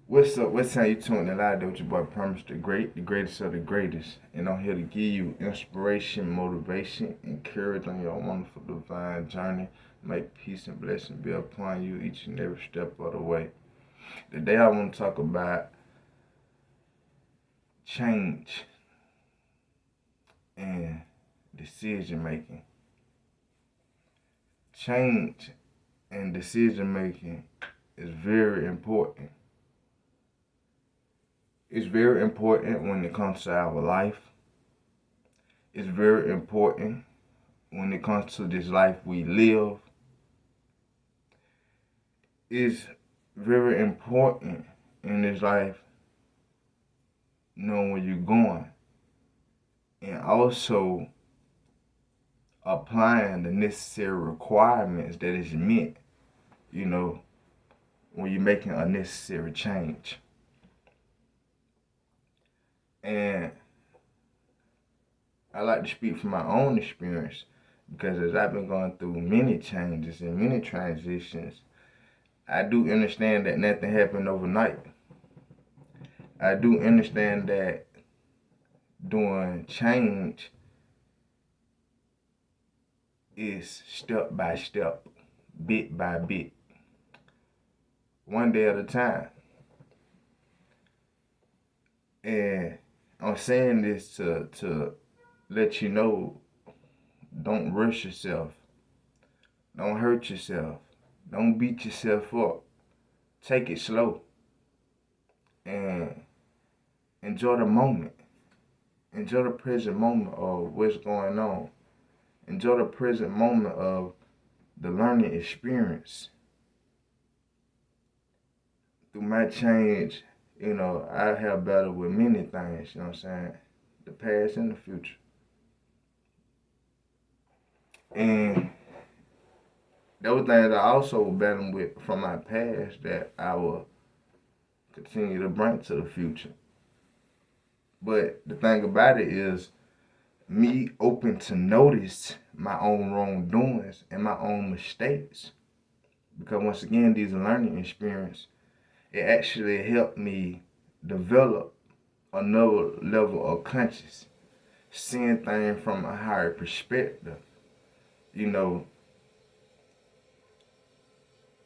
What's up? What's time you tuning in live with your boy Promise the Great, the greatest of the greatest. And I'm here to give you inspiration, motivation, and courage on your wonderful divine journey. May peace and blessing be upon you each and every step of the way. Today I want to talk about change and decision making. Change and decision making is very important. It's very important when it comes to our life. It's very important when it comes to this life we live. It's very important in this life knowing where you're going and also applying the necessary requirements that is meant, you know, when you're making a necessary change. And I like to speak from my own experience because as I've been going through many changes and many transitions, I do understand that nothing happened overnight. I do understand that doing change is step by step, bit by bit, one day at a time. And I'm saying this to let you know, don't rush yourself. Don't hurt yourself. Don't beat yourself up. Take it slow and enjoy the moment. Enjoy the present moment of what's going on. Enjoy the present moment of the learning experience. Through my change, I have battled with many things, you know what I'm saying? The past and the future. And those things I also battled with from my past that I will continue to bring to the future. But the thing about it is me open to notice my own wrongdoings and my own mistakes. Because once again, these learning experience, it actually helped me develop another level of conscious, seeing things from a higher perspective, you know.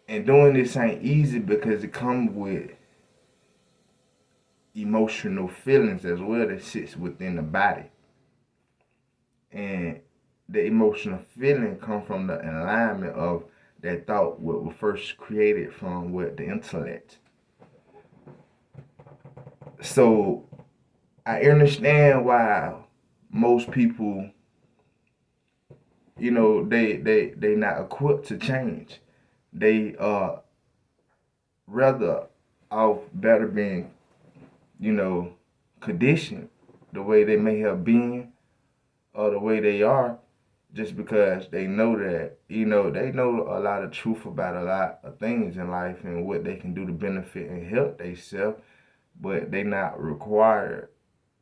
And doing this ain't easy because it comes with emotional feelings as well that sits within the body. And the emotional feeling come from the alignment of that thought what was first created from what the intellect. So I understand why most people, they not equipped to change. They rather off better being, conditioned the way they may have been or the way they are just because they know that, they know a lot of truth about a lot of things in life and what they can do to benefit and help themselves, but they not required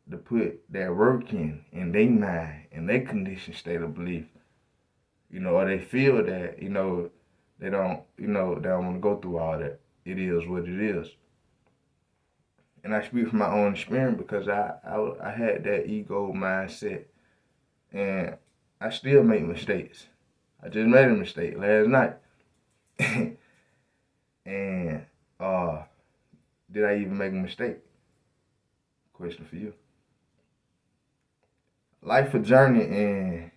to put that work in their mind, in their conditioned state of belief, or they feel that, they don't want to go through all that. It is what it is. And I speak from my own experience because I had that ego mindset and I still make mistakes. I just made a mistake last night. And did I even make a mistake? Question for you. Life a journey, and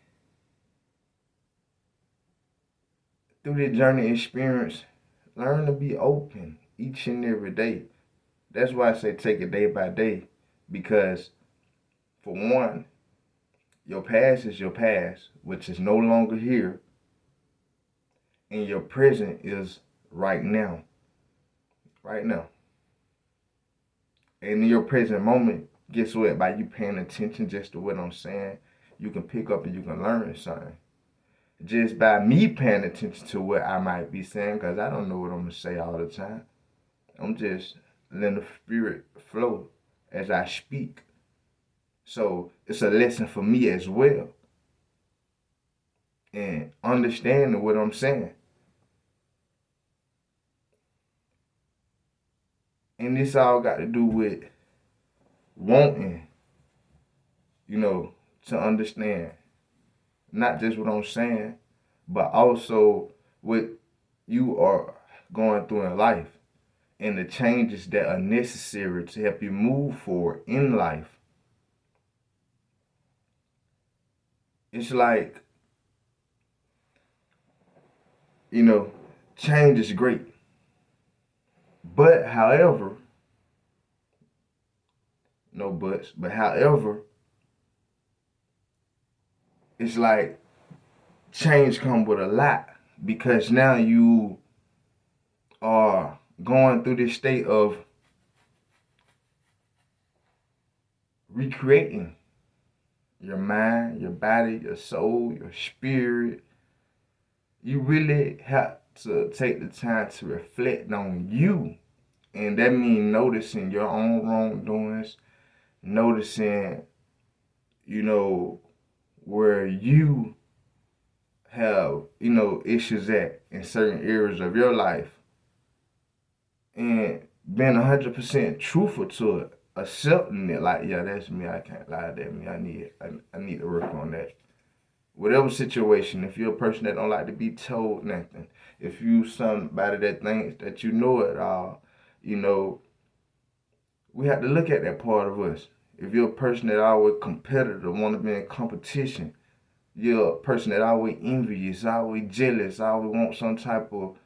through this journey experience, learn to be open each and every day. That's why I say take it day by day. Because for one, your past is your past, which is no longer here. And your present is right now. Right now. And in your present moment, guess what? By you paying attention just to what I'm saying, you can pick up and you can learn something. Just by me paying attention to what I might be saying, because I don't know what I'm going to say all the time. I'm just letting the spirit flow as I speak. So it's a lesson for me as well. And understanding what I'm saying. And this all got to do with wanting, to understand not just what I'm saying, but also what you are going through in life and the changes that are necessary to help you move forward in life. It's like, change is great. But however, no buts, but however, it's like change come with a lot because now you are going through this state of recreating your mind, your body, your soul, your spirit. You really have to take the time to reflect on you. And that means noticing your own wrongdoings, noticing, where you have, issues at in certain areas of your life. And being 100% truthful to it, accepting it, like, yeah, that's me. I can't lie, that's me. I need to work on that. Whatever situation, if you're a person that don't like to be told nothing, if you somebody that thinks that you know it all, we have to look at that part of us. If you're a person that always competitive, want to be in competition, you're a person that always envious, always jealous, always want some type of,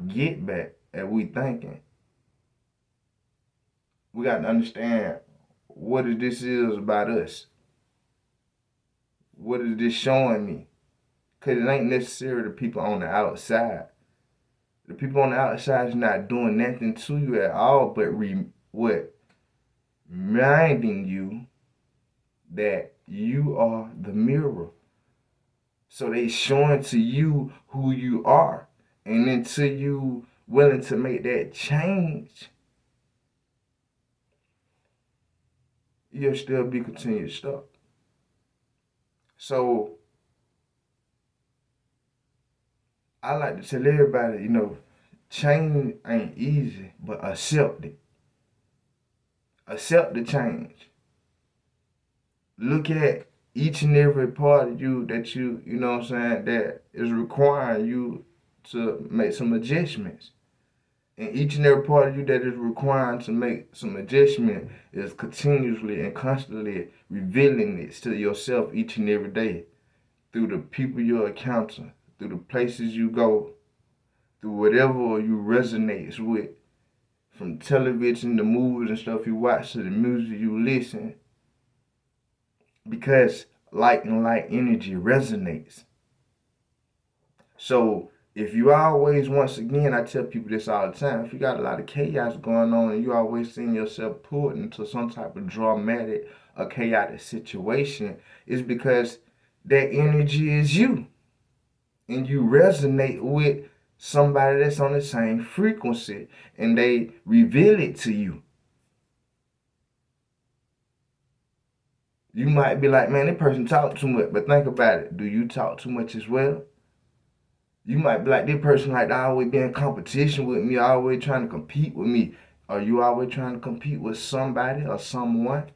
get back at we thinking. We got to understand what this is about us. What is this showing me? Because it ain't necessarily the people on the outside. The people on the outside is not doing nothing to you at all, but reminding you that you are the mirror. So they showing to you who you are. And until you willing to make that change, you'll still be continued stuck. So I like to tell everybody, change ain't easy, but accept it. Accept the change. Look at each and every part of you that that is requiring you to make some adjustments. And each and every part of you that is required to make some adjustment is continuously and constantly revealing it to yourself each and every day through the people you encounter, through the places you go, through whatever you resonates with, from television, the movies and stuff you watch to the music you listen, because like and like energy resonates. So if you always, once again, I tell people this all the time, if you got a lot of chaos going on and you always seeing yourself pulled into some type of dramatic or chaotic situation, it's because that energy is you. And you resonate with somebody that's on the same frequency and they reveal it to you. You might be like, man, that person talk too much, but think about it. Do you talk too much as well? You might be like, this person like always be in competition with me, always trying to compete with me. Are you always trying to compete with somebody or someone?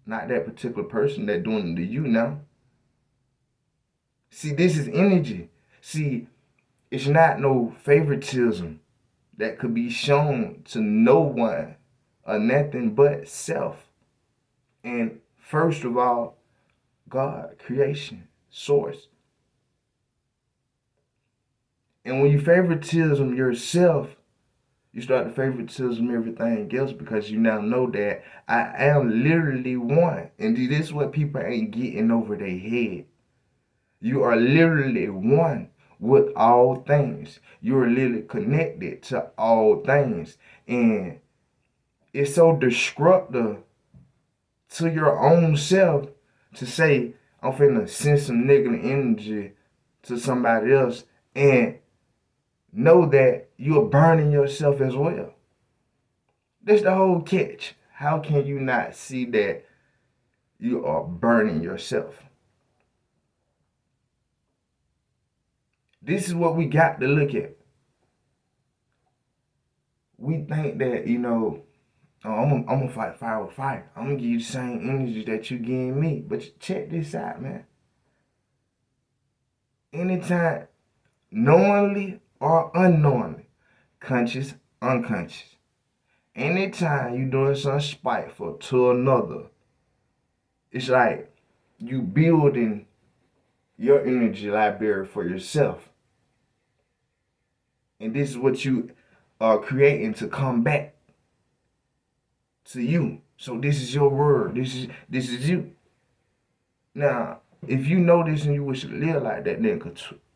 Not that particular person that doing it to you now. See, this is energy. See, it's not no favoritism that could be shown to no one or nothing but self. And first of all, God, creation, source. And when you favoritism yourself, you start to favoritism everything else because you now know that I am literally one. And this is what people ain't getting over their head. You are literally one with all things. You are literally connected to all things. And it's so destructive to your own self to say, I'm finna send some negative energy to somebody else and know that you're burning yourself as well. That's the whole catch. How can you not see that you are burning yourself? This is what we got to look at. we think that, you know, oh, I'm gonna fight fire with fire. I'm gonna give you the same energy that you giving me. But check this out, man. Anytime, knowingly or unknowingly, conscious, unconscious, anytime you doing something spiteful to another, it's like you building your energy library for yourself. And this is what you are creating to come back to you. So this is your word. This is you. Now, if you know this and you wish to live like that, then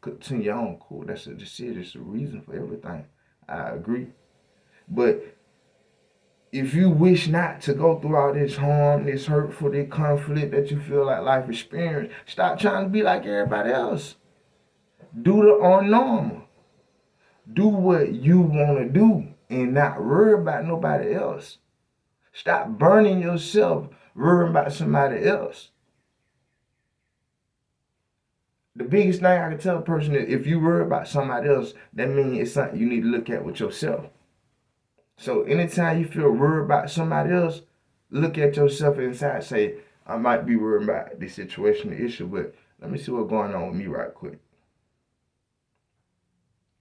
continue on. Cool. That's a decision. It's a reason for everything. I agree. But if you wish not to go through all this harm, this hurtful, this conflict that you feel like life experience, stop trying to be like everybody else. Do the normal. Do what you want to do and not worry about nobody else. Stop burning yourself worrying about somebody else. The biggest thing I can tell a person is if you worry about somebody else, that means it's something you need to look at with yourself. So anytime you feel worried about somebody else, look at yourself inside. Say, I might be worried about this situation, the issue, but let me see what's going on with me right quick.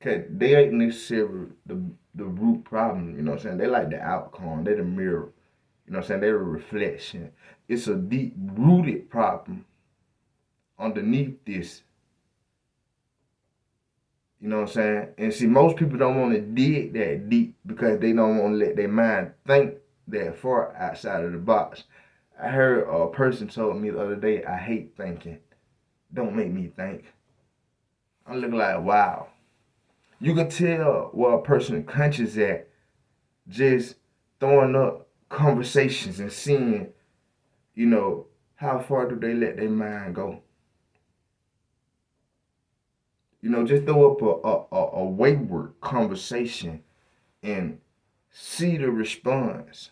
Okay, they ain't necessarily the root problem, you know what I'm saying? They like the outcome, they the mirror. You know what I'm saying? They're a reflection. It's a deep rooted problem underneath this. You know what I'm saying? And see, most people don't want to dig that deep because they don't want to let their mind think that far outside of the box. I heard a person told me the other day, I hate thinking. Don't make me think. I'm looking like, wow. You can tell where a person conscious at just throwing up conversations and seeing, you know, how far do they let their mind go? You know, just throw up a wayward conversation and see the response.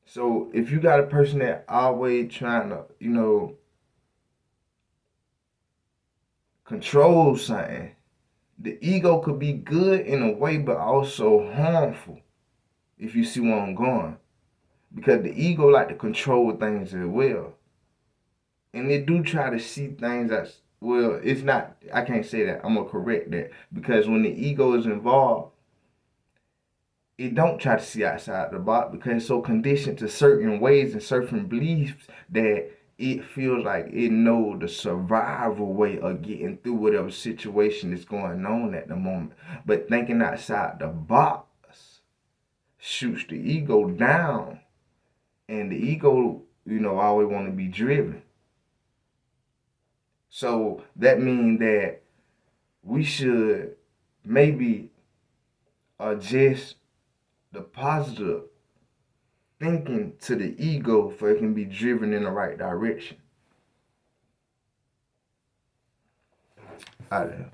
So if you got a person that always trying to, you know, control something, the ego could be good in a way, but also harmful, if you see where I'm going. Because the ego like to control things as well. And they do try to see things as, well, it's not, I can't say that. I'm going to correct that. Because when the ego is involved, it don't try to see outside the box because it's so conditioned to certain ways and certain beliefs that it feels like it knows the survival way of getting through whatever situation is going on at the moment. But thinking outside the box shoots the ego down. And the ego, you know, always want to be driven. So that means that we should maybe adjust the positive thinking to the ego for it can be driven in the right direction. Out of here.